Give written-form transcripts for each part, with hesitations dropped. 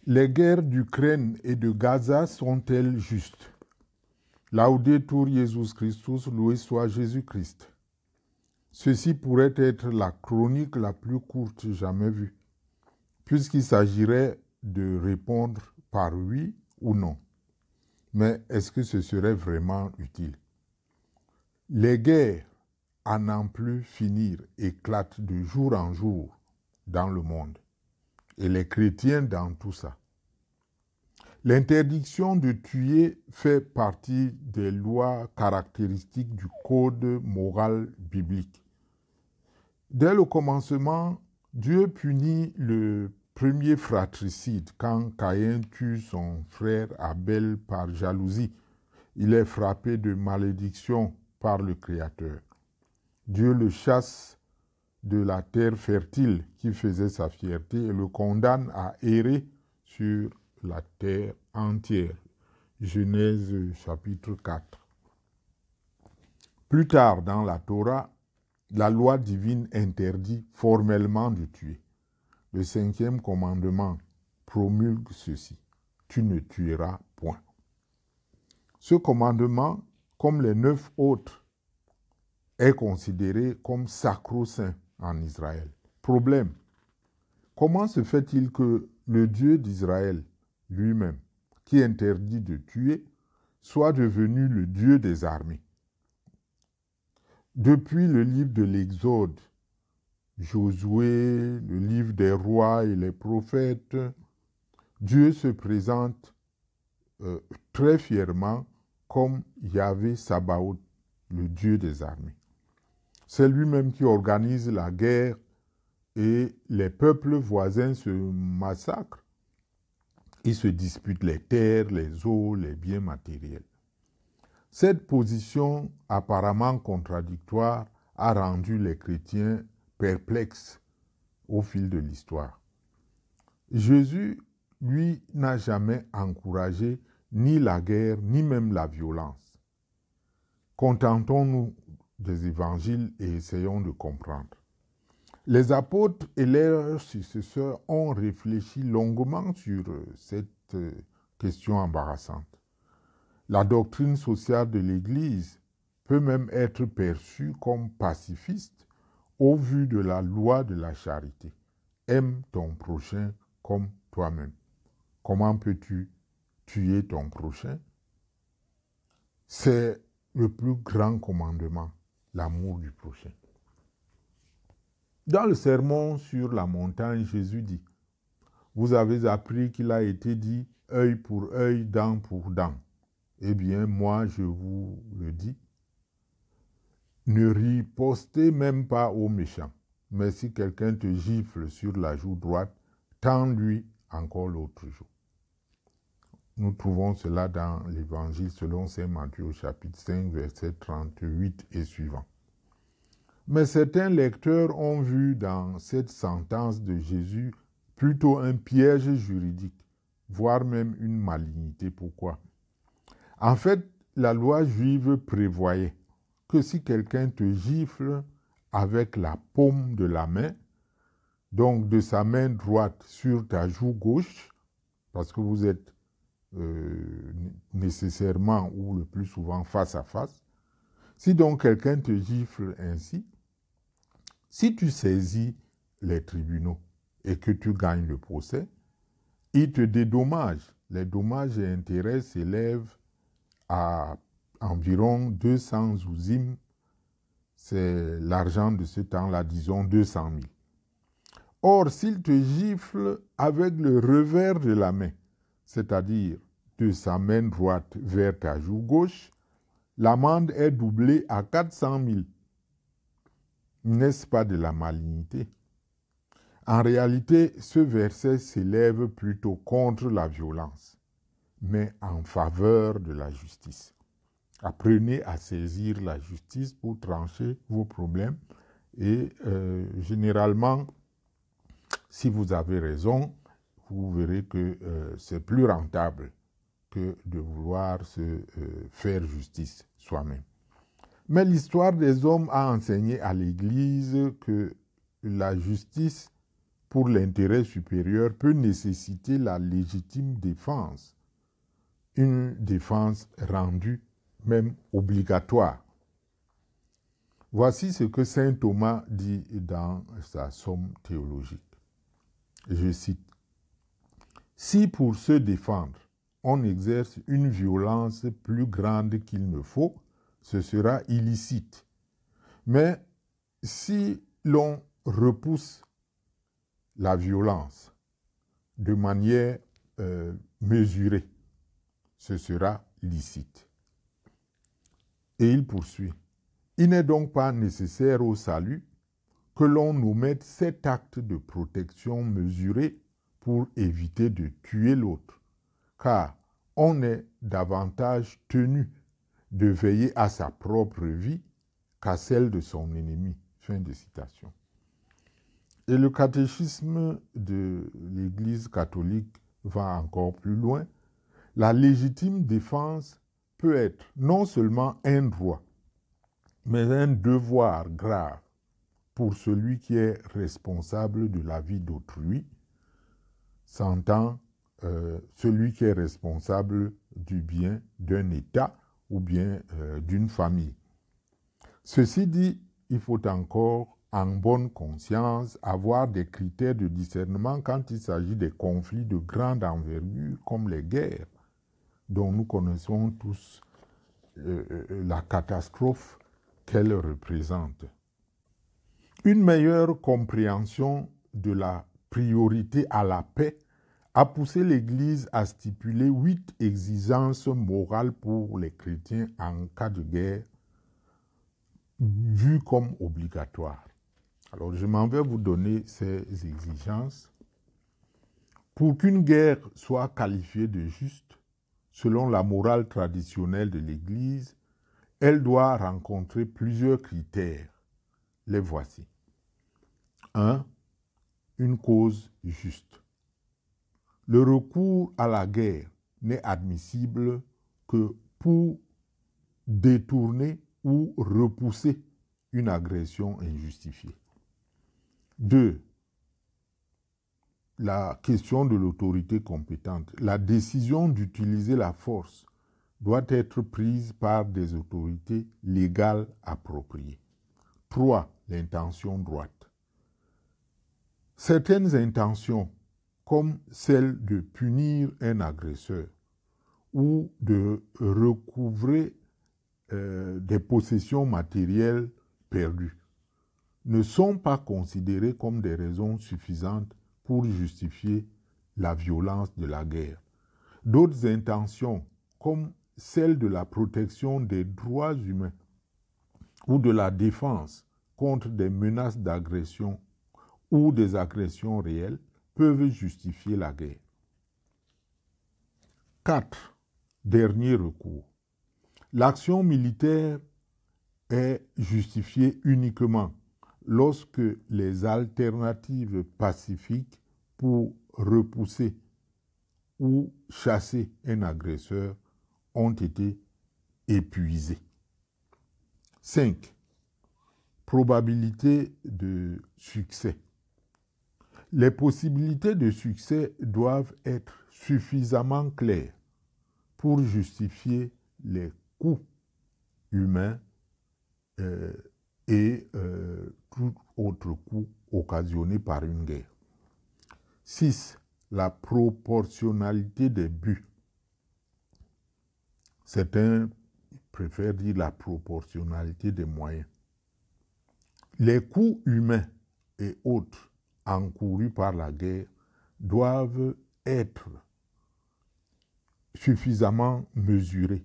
Les guerres d'Ukraine et de Gaza sont-elles justes? Laudetur Jesus Christus, loué soit Jésus-Christ. Ceci pourrait être la chronique la plus courte jamais vue, puisqu'il s'agirait de répondre par oui ou non. Mais est-ce que ce serait vraiment utile? Les guerres, à n'en plus finir, éclatent de jour en jour dans le monde, et les chrétiens dans tout ça. L'interdiction de tuer fait partie des lois caractéristiques du code moral biblique. Dès le commencement, Dieu punit le premier fratricide quand Caïn tue son frère Abel par jalousie. Il est frappé de malédiction par le Créateur. Dieu le chasse de la terre fertile qui faisait sa fierté et le condamne à errer sur la terre entière. Genèse chapitre 4. Plus tard dans la Torah, la loi divine interdit formellement de tuer. Le 5e commandement promulgue ceci: tu ne tueras point. Ce commandement, comme les 9 autres, est considéré comme sacro-saint en Israël. Problème: comment se fait-il que le Dieu d'Israël lui-même, qui interdit de tuer, soit devenu le Dieu des armées? Depuis le livre de l'Exode, Josué, le livre des rois et les prophètes, Dieu se présente très fièrement comme Yahvé Sabaoth, le Dieu des armées. C'est lui-même qui organise la guerre et les peuples voisins se massacrent. Ils se disputent les terres, les eaux, les biens matériels. Cette position apparemment contradictoire a rendu les chrétiens perplexes au fil de l'histoire. Jésus, lui, n'a jamais encouragé ni la guerre, ni même la violence. Contentons-nous des évangiles et essayons de comprendre. Les apôtres et leurs successeurs ont réfléchi longuement sur cette question embarrassante. La doctrine sociale de l'Église peut même être perçue comme pacifiste au vu de la loi de la charité. Aime ton prochain comme toi-même. Comment peux-tu tuer ton prochain? C'est le plus grand commandement, l'amour du prochain. Dans le sermon sur la montagne, Jésus dit: vous avez appris qu'il a été dit œil pour œil, dent pour dent. Eh bien, moi, je vous le dis, ne ripostez même pas aux méchants. Mais si quelqu'un te gifle sur la joue droite, tends-lui encore l'autre joue. Nous trouvons cela dans l'Évangile selon saint Matthieu au chapitre 5, verset 38 et suivant. Mais certains lecteurs ont vu dans cette sentence de Jésus plutôt un piège juridique, voire même une malignité. Pourquoi? En fait, la loi juive prévoyait que si quelqu'un te gifle avec la paume de la main, donc de sa main droite sur ta joue gauche, parce que vous êtes nécessairement ou le plus souvent face à face, si donc quelqu'un te gifle ainsi, si tu saisis les tribunaux et que tu gagnes le procès, il te dédommage. Les dommages et intérêts s'élèvent à environ 200 zouzims, c'est l'argent de ce temps-là, disons 200 000. Or, s'il te gifle avec le revers de la main, c'est-à-dire de sa main droite vers ta joue gauche, l'amende est doublée à 400 000. N'est-ce pas de la malignité? En réalité, ce verset s'élève plutôt contre la violence, mais en faveur de la justice. Apprenez à saisir la justice pour trancher vos problèmes et généralement, si vous avez raison, vous verrez que c'est plus rentable que de vouloir se faire justice soi-même. Mais l'histoire des hommes a enseigné à l'Église que la justice pour l'intérêt supérieur peut nécessiter la légitime défense, une défense rendue même obligatoire. Voici ce que saint Thomas dit dans sa Somme théologique. Je cite: « Si pour se défendre, on exerce une violence plus grande qu'il ne faut, ce sera illicite. Mais si l'on repousse la violence de manière mesurée, ce sera licite. » Et il poursuit: « Il n'est donc pas nécessaire au salut que l'on ommette cet acte de protection mesurée pour éviter de tuer l'autre, car on est davantage tenu de veiller à sa propre vie qu'à celle de son ennemi. » Fin de citation. Et le catéchisme de l'Église catholique va encore plus loin. La légitime défense peut être non seulement un droit, mais un devoir grave pour celui qui est responsable de la vie d'autrui, s'entend celui qui est responsable du bien d'un État ou bien d'une famille. Ceci dit, il faut encore, en bonne conscience, avoir des critères de discernement quand il s'agit des conflits de grande envergure comme les guerres, dont nous connaissons tous la catastrophe qu'elles représentent. Une meilleure compréhension de la priorité à la paix a poussé l'Église à stipuler 8 exigences morales pour les chrétiens en cas de guerre, vues comme obligatoires. Alors, je m'en vais vous donner ces exigences. Pour qu'une guerre soit qualifiée de juste, selon la morale traditionnelle de l'Église, elle doit rencontrer plusieurs critères. Les voici. 1. Une cause juste. Le recours à la guerre n'est admissible que pour détourner ou repousser une agression injustifiée. 2. La question de l'autorité compétente. La décision d'utiliser la force doit être prise par des autorités légales appropriées. 3. L'intention droite. Certaines intentions, comme celle de punir un agresseur ou de recouvrer des possessions matérielles perdues, ne sont pas considérées comme des raisons suffisantes pour justifier la violence de la guerre. D'autres intentions, comme celle de la protection des droits humains ou de la défense contre des menaces d'agression ou des agressions réelles, peuvent justifier la guerre. 4. Dernier recours. L'action militaire est justifiée uniquement lorsque les alternatives pacifiques pour repousser ou chasser un agresseur ont été épuisées. 5. Probabilité de succès. Les possibilités de succès doivent être suffisamment claires pour justifier les coûts humains et tout autre coût occasionné par une guerre. 6. La proportionnalité des buts. Certains préfèrent dire la proportionnalité des moyens. Les coûts humains et autres encourus par la guerre doivent être suffisamment mesurés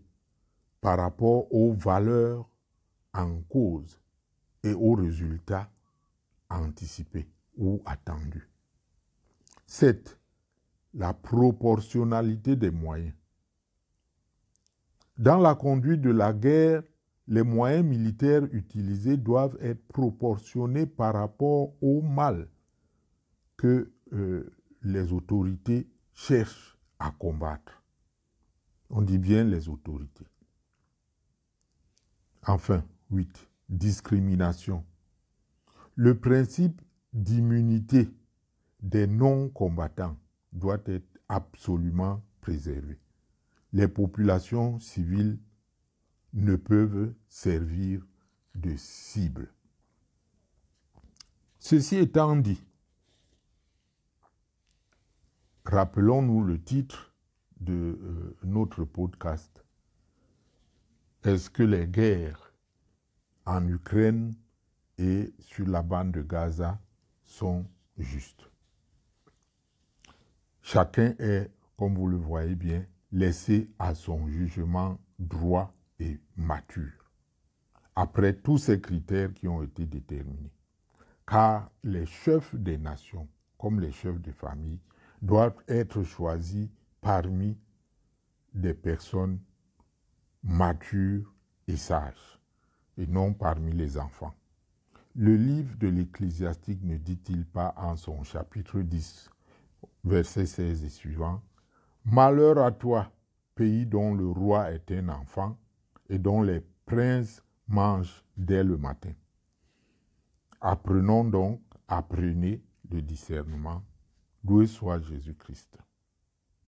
par rapport aux valeurs en cause et aux résultats anticipés ou attendus. 7. La proportionnalité des moyens. Dans la conduite de la guerre, les moyens militaires utilisés doivent être proportionnés par rapport au mal que les autorités cherchent à combattre. On dit bien les autorités. Enfin, 8. Discrimination. Le principe d'immunité des non-combattants doit être absolument préservé. Les populations civiles ne peuvent servir de cible. Ceci étant dit, rappelons-nous le titre de notre podcast. Est-ce que les guerres en Ukraine et sur la bande de Gaza sont justes? Chacun est, comme vous le voyez bien, laissé à son jugement droit et mature, après tous ces critères qui ont été déterminés. Car les chefs des nations, comme les chefs de famille, doivent être choisis parmi des personnes matures et sages, et non parmi les enfants. Le livre de l'Ecclésiastique ne dit-il pas en son chapitre 10, verset 16 et suivant, « Malheur à toi, pays dont le roi est un enfant et dont les princes mangent dès le matin. » Apprenez le discernement. Loué soit Jésus-Christ.